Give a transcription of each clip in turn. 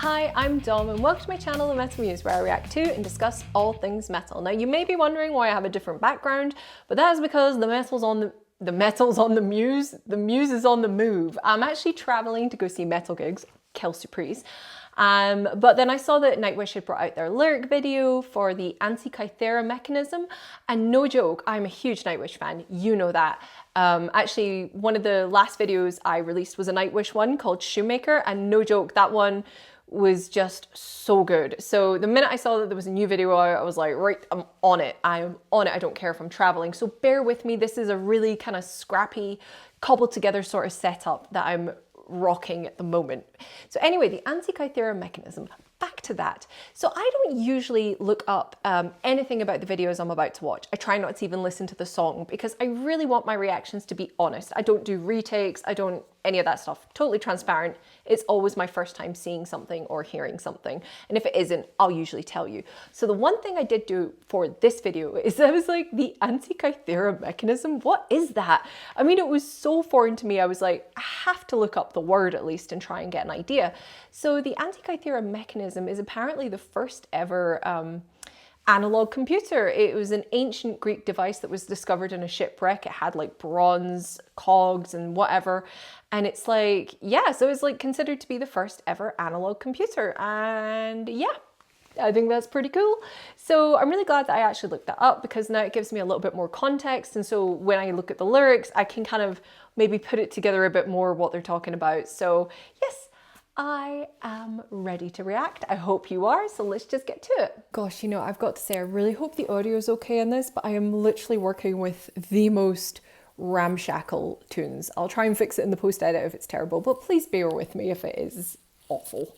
Hi, I'm Dom and welcome to my channel, The Metal Muse, where I react to and discuss all things metal. Now you may be wondering why I have a different background, but that is because the metal's on the muse is on the move. I'm actually traveling to go see metal gigs, quelle surprise. But then I saw that Nightwish had brought out their lyric video for the Antikythera Mechanism, and no joke, I'm a huge Nightwish fan, you know that. Actually, one of the last videos I released was a Nightwish one called Shoemaker, and no joke, that one was just so good. So the minute I saw that there was a new video out, I was like, right, I'm on it. I'm on it. I don't care if I'm traveling. So bear with me. This is a really kind of scrappy, cobbled together sort of setup that I'm rocking at the moment. So anyway, the Antikythera Mechanism, back to that. So I don't usually look up anything about the videos I'm about to watch. I try not to even listen to the song because I really want my reactions to be honest. I don't do retakes, I don't any of that stuff. Totally transparent. It's always my first time seeing something or hearing something. And if it isn't, I'll usually tell you. So the one thing I did do for this video is I was like, the Antikythera Mechanism, what is that? I mean, it was so foreign to me. I was like, I have to look up the word at least and try and get an idea. So the Antikythera Mechanism is apparently the first ever analog computer. It was an ancient Greek device that was discovered in a shipwreck. It had like bronze cogs and whatever. And it's like, yeah, so it's like considered to be the first ever analog computer. And yeah, I think that's pretty cool. So I'm really glad that I actually looked that up because now it gives me a little bit more context. And so when I look at the lyrics, I can kind of maybe put it together a bit more what they're talking about. So yes, I am ready to react. I hope you are, so let's just get to it. Gosh, you know, I've got to say, I really hope the audio is okay in this, but I am literally working with the most ramshackle tunes. I'll try and fix it in the post-edit if it's terrible, but please bear with me if it is awful.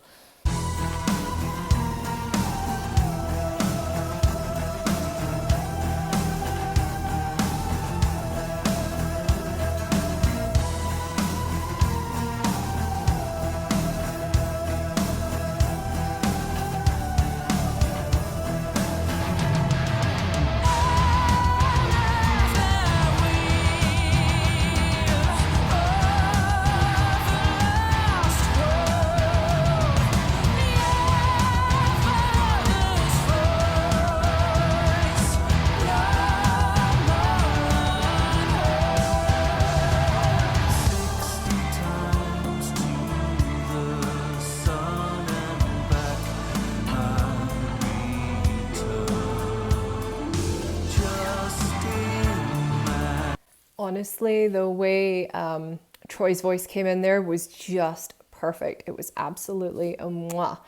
Honestly, the way Troy's voice came in there was just perfect. It was absolutely a mwah.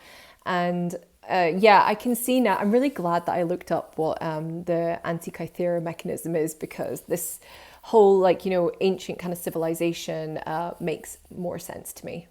And yeah, I can see now, I'm really glad that I looked up what the Antikythera Mechanism is because this whole, like, you know, ancient kind of civilization makes more sense to me.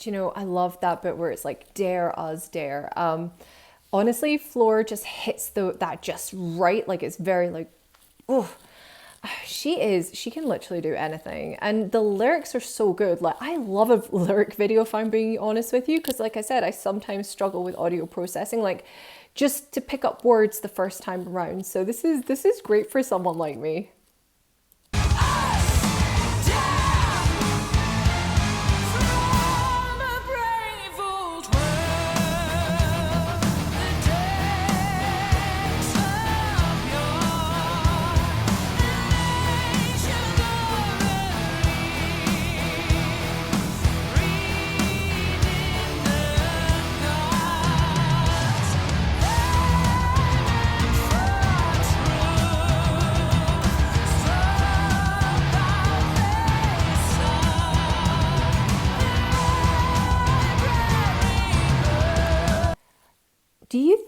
You know, I love that bit where it's like, dare us dare. Honestly, Floor just hits that just right. Like, it's very like, oh, she can literally do anything. And the lyrics are so good. Like, I love a lyric video, if I'm being honest with you, because like I said, I sometimes struggle with audio processing, like just to pick up words the first time around. So this is great for someone like me.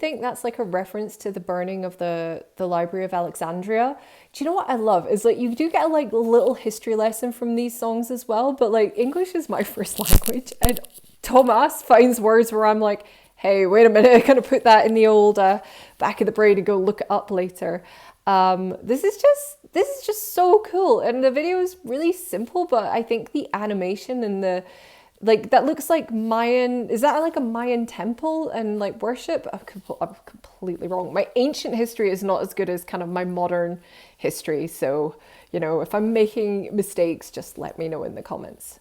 think that's like a reference to the burning of the Library of Alexandria. Do you know what I love? Is like you do get a like little history lesson from these songs as well, but like English is my first language, and Thomas finds words where I'm like, hey, wait a minute, I'm gonna put that in the old back of the brain and go look it up later. This is just so cool, and the video is really simple, but I think the animation and the like that looks like Mayan. Is that like a Mayan temple and like worship? I'm completely wrong. My ancient history is not as good as kind of my modern history. So, you know, if I'm making mistakes, just let me know in the comments.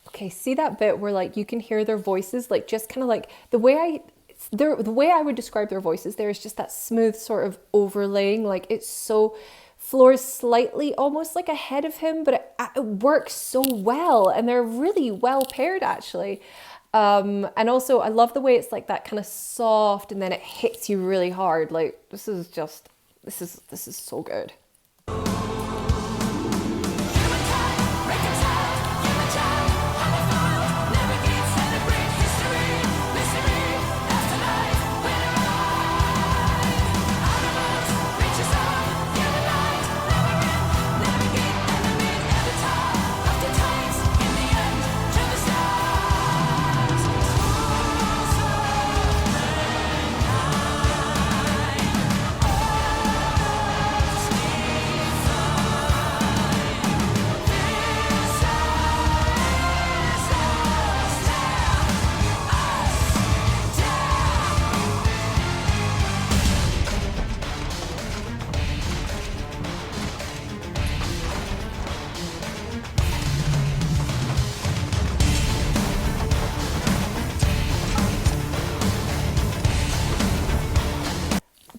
Okay, see that bit where like you can hear their voices, like just kind of like the way I would describe their voices there is just that smooth sort of overlaying, like it's so Floor's slightly almost like ahead of him, but it works so well, and they're really well paired actually. And also I love the way it's like that kind of soft and then it hits you really hard. Like this is so good.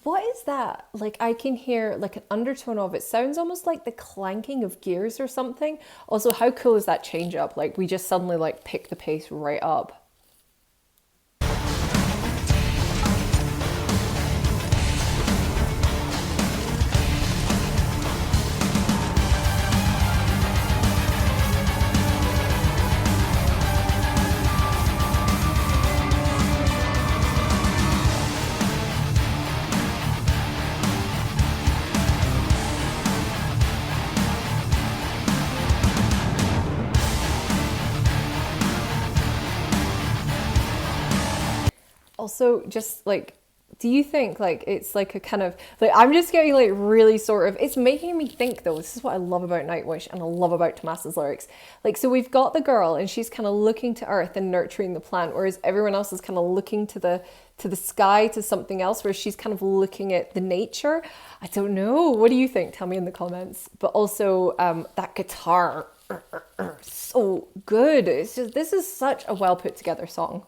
What is that? Like I can hear like an undertone of it. Sounds almost like the clanking of gears or something. Also, how cool is that change up? Like we just suddenly like pick the pace right up. Also, just like, do you think like it's like a kind of like I'm just getting like really sort of, it's making me think though. This is what I love about Nightwish and I love about Tomas's lyrics. Like, so we've got the girl and she's kind of looking to earth and nurturing the plant, whereas everyone else is kind of looking to the sky, to something else, where she's kind of looking at the nature. I don't know. What do you think? Tell me in the comments. But also that guitar, so good. It's just, this is such a well put together song.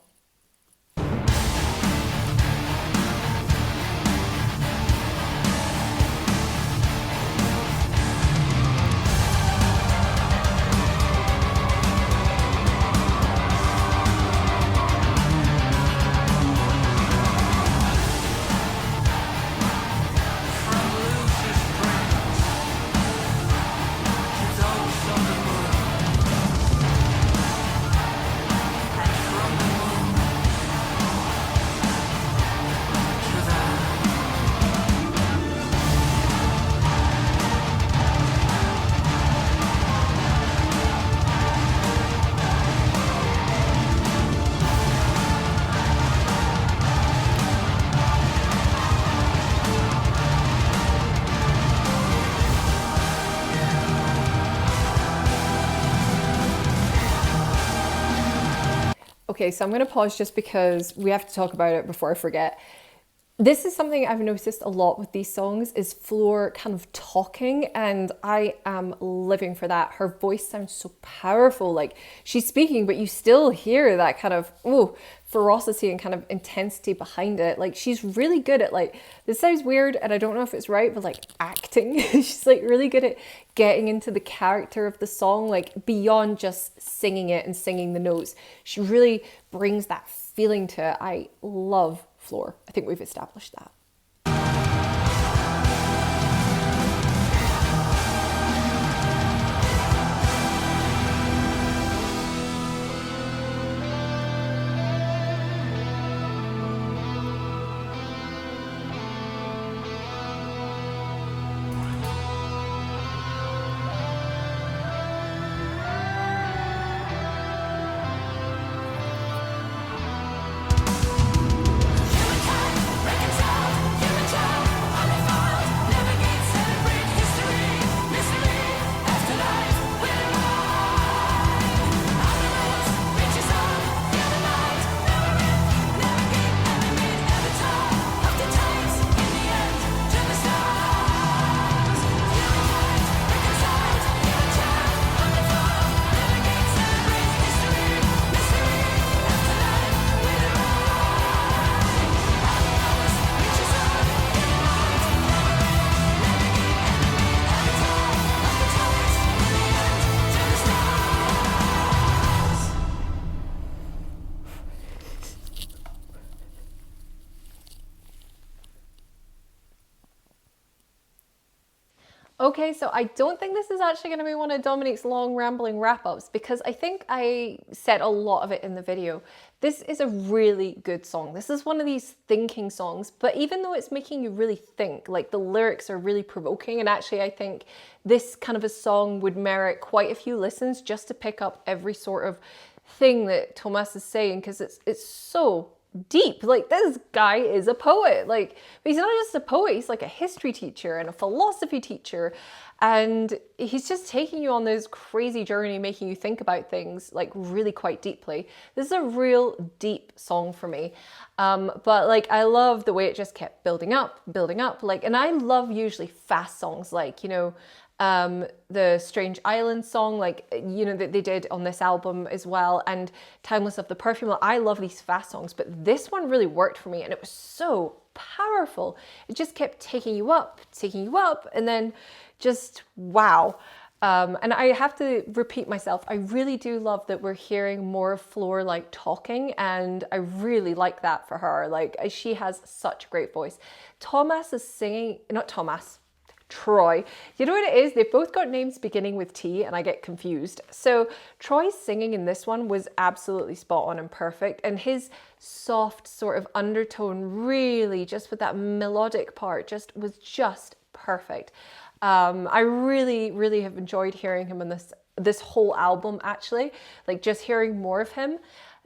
Okay, so I'm going to pause just because we have to talk about it before I forget. This is something I've noticed a lot with these songs is Floor kind of talking, and I am living for that. Her voice sounds so powerful, like she's speaking, but you still hear that kind of ferocity and kind of intensity behind it. Like she's really good at, like, this sounds weird and I don't know if it's right, but like acting. She's like really good at getting into the character of the song, like beyond just singing it and singing the notes. She really brings that feeling to it. I love Floor. I think we've established that. Okay, so I don't think this is actually going to be one of Dominique's long rambling wrap-ups because I think I said a lot of it in the video. This is a really good song. This is one of these thinking songs, but even though it's making you really think, like the lyrics are really provoking, and actually I think this kind of a song would merit quite a few listens just to pick up every sort of thing that Thomas is saying, because it's so deep. Like, this guy is a poet. Like, but he's not just a poet, he's like a history teacher and a philosophy teacher, and he's just taking you on this crazy journey, making you think about things like really quite deeply. This is a real deep song for me, but like I love the way it just kept building up, like, and I love usually fast songs, like, you know, the Strange Island song, like, you know, that they did on this album as well, and Timeless of the Perfume. I love these fast songs, but this one really worked for me, and it was so powerful. It just kept taking you up, and then just wow. And I have to repeat myself, I really do love that we're hearing more of Floor like talking, and I really like that for her. Like, she has such a great voice. Thomas is singing, not Thomas, Troy. You know what it is? They've both got names beginning with T and I get confused. So Troy's singing in this one was absolutely spot on and perfect. And his soft sort of undertone really, just with that melodic part, was just perfect. I really, really have enjoyed hearing him in this whole album, actually, like just hearing more of him.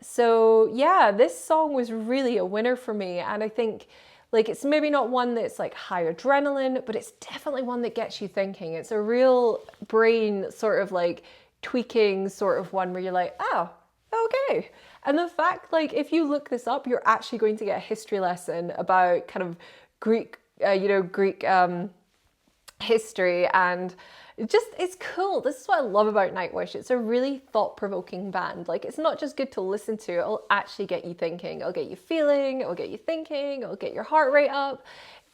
So yeah, this song was really a winner for me. And I think, like, it's maybe not one that's like high adrenaline, but it's definitely one that gets you thinking. It's a real brain sort of like tweaking sort of one where you're like, oh, okay. And the fact, like, if you look this up, you're actually going to get a history lesson about kind of Greek, Greek history, and it's cool. This is what I love about Nightwish. It's a really thought-provoking band. Like, it's not just good to listen to, it'll actually get you thinking. It'll get you feeling, it'll get you thinking, it'll get your heart rate up.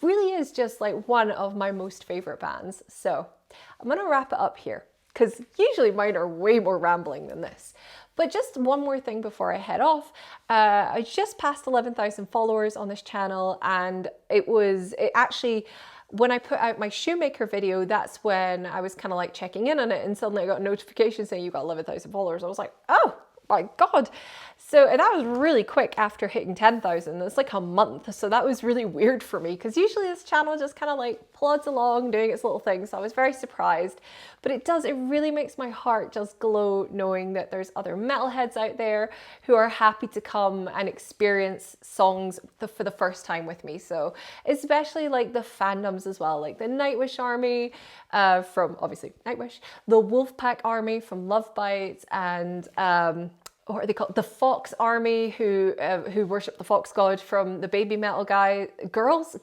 It really is just like one of my most favorite bands. So I'm gonna wrap it up here, because usually mine are way more rambling than this. But just one more thing before I head off. I just passed 11,000 followers on this channel, and it actually, when I put out my Shoemaker video, that's when I was kind of like checking in on it, and suddenly I got a notification saying you got 11,000 followers. I was like, oh my God. So, and that was really quick after hitting 10,000. It's like a month. So that was really weird for me, because usually this channel just kind of like plods along doing its little thing. So I was very surprised, but it really makes my heart just glow knowing that there's other metalheads out there who are happy to come and experience songs for the first time with me. So especially like the fandoms as well, like the Nightwish army from obviously Nightwish, the Wolfpack army from Love Bites, and what are they called? The Fox Army, who worship the fox god from the baby metal girls.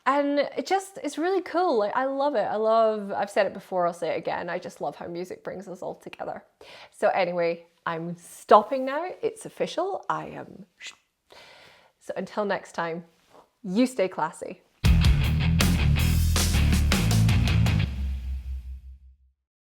And it's really cool. Like, I love it. I've said it before, I'll say it again. I just love how music brings us all together. So anyway, I'm stopping now. It's official. So until next time, you stay classy.